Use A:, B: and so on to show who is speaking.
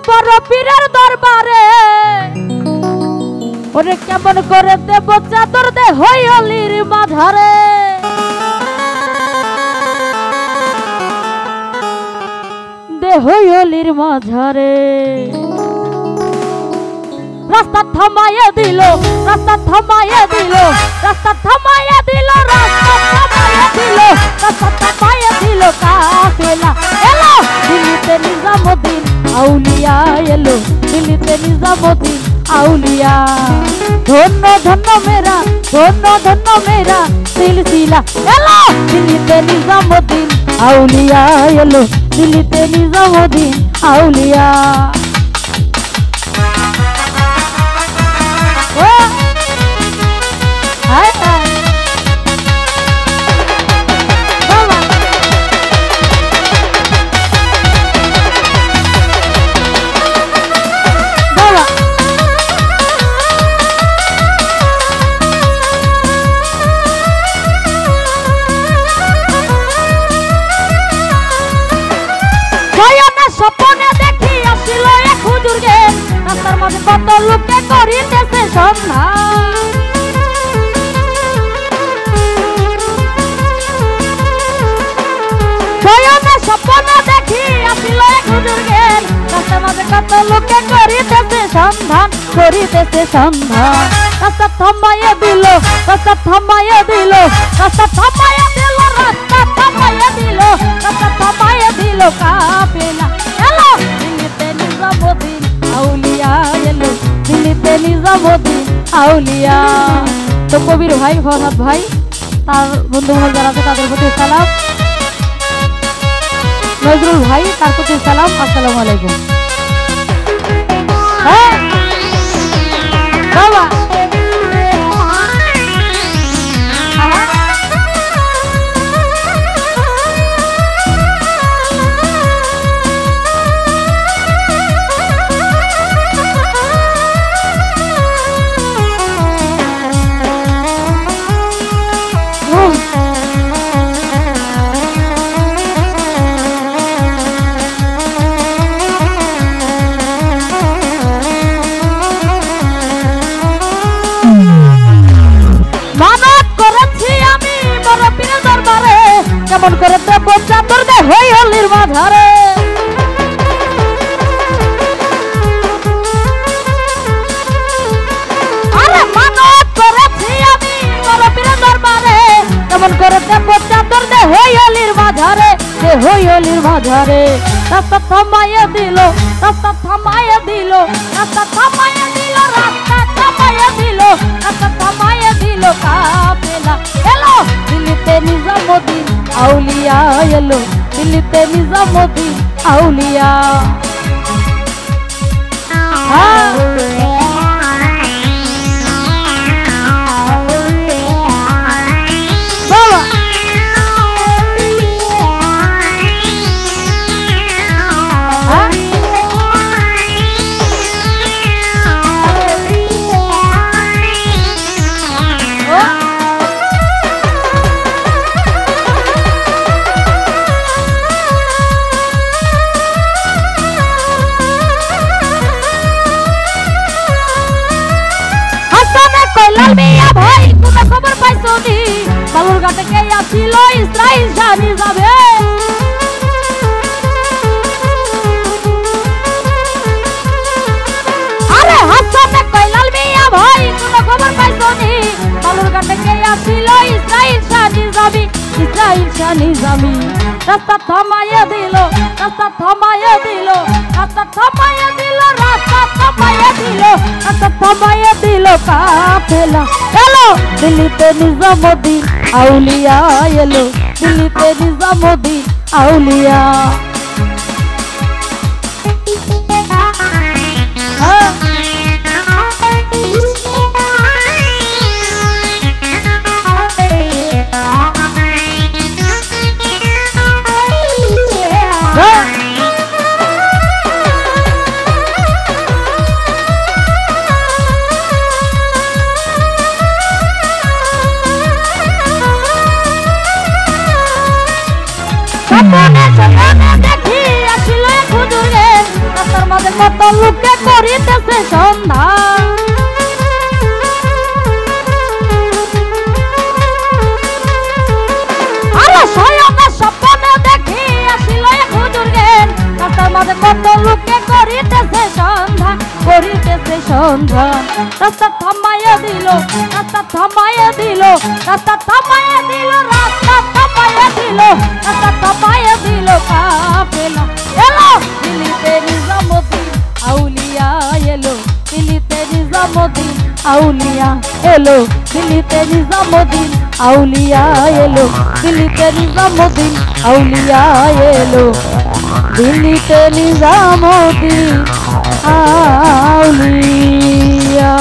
A: বড় পীরের দরবারে ওরে কেমন করে দেব চাদর দে হইলির মাঝারে দে হইলির মাঝারে রাস্তা থামাইয়া দিল রাস্তা থামাইয়া দিল রাস্তা থামাইয়া দিল রাস্তা থামাইয়া দিল রাস্তা থামাইয়া দিল কাফেলা এলো দিল্লিতে নিজামুদ্দিন আউলিয়া এলো দিল্লিতে নিজামুদ্দিন আউলিয়া ধন্য ধন্য মেরা ধন্য ধন্য মেরা সিলসিলা এলো দিল্লিতে নিজামুদ্দিন আউলিয়া এলো দিল্লিতে নিজামুদ্দিন আউলিয়া স্বপ্নে দেখি আসিল এক হুজুরকে রাস্তার মাঝে কত লোকে করিতেছে সন্ধান স্বপ্নে দেখি আসিল এক হুজুরকে রাস্তার মাঝে কত লোকে করিতেছে সন্ধান করিতেছে সন্ধান রাস্তা থামাইয়া দিল রাস্তা থামাইয়া দিল রাস্তা থামাইয়া দিল রাস্তা থামাইয়া দিল রাস্তা থামাইয়া দিল কাফেলা এলো দিল্লিতে নিজামুদ্দিন আউলিয়া এলো দিল্লিতে নিজামুদ্দিন আউলিয়া তো কবির ভাই ফরহাদ ভাই তার বন্ধু বান্ধব যারা আছে তাদের প্রতি সালাম নজরুল ভাই তার প্রতি সালাম আসসালামু আলাইকুম হ্যাঁ বাবা কেমন করে দেব চাদর দে হইলির মাঝারে আরে মানত করেছি আমি বড় পীরের দরবারে কেমন করে দেব চাদর দে হইলির মাঝারে দে হইলির মাঝারে রাস্তা থামাইয়া দিল রাস্তা থামাইয়া দিল রাস্তা থামাইয়া দিল রাস্তা থামাইয়া দিল রাস্তা থামাইয়া দিল কাফেলা এলো দিল্লিতে নিজামুদ্দিন আউলিয়া এলো দিল্লিতে নিজামুদ্দিন আউলিয়া ভাই তুমি খবর পাইছো নি বালুরঘাটে কে আসিল ইসরাইল জানি যাবে আরে হাসানে কইলাল মিয়া ভাই তুমি খবর পাইছো নি বালুরঘাটে কে আসিল ইসরাইল জানি যাবি ইসরাইল জানি যাবি রাস্তা থামাইয়া দিল রাস্তা থামাইয়া দিল রাস্তা থামাইয়া দিল রাস্তা থামাইয়া দিল রাস্তা থামাইয়া দিল কাফেলা এলো দিল্লিতে নিজামুদ্দিন আউলিয়া এলো দিল্লিতে নিজামুদ্দিন আউলিয়া Come on, সন্ধান। আরে স্বয়ং স্বপ্নে দেখি আসিল এক হুজুর জ্ঞান, রাস্তার মাঝে কত লোকে করিতেছে সন্ধান, করিতেছে সন্ধান। রাস্তা থামাইয়া দিল, রাস্তা থামাইয়া দিল, রাস্তা থামাইয়া দিল, রাস্তা থামাইয়া দিল, রাস্তা থামাইয়া দিল কাফেলা। এলো দিল্লিতে নিজামুদ্দিন আউলিয়া, এলো দিল্লিতে নিজামুদ্দিন আউলিয়া, এলো দিল্লিতে নিজামুদ্দিন আউলিয়া, এলো দিল্লিতে নিজামুদ্দিন আউলিয়া, এলো দিল্লিতে নিজামুদ্দিন আউলিয়া।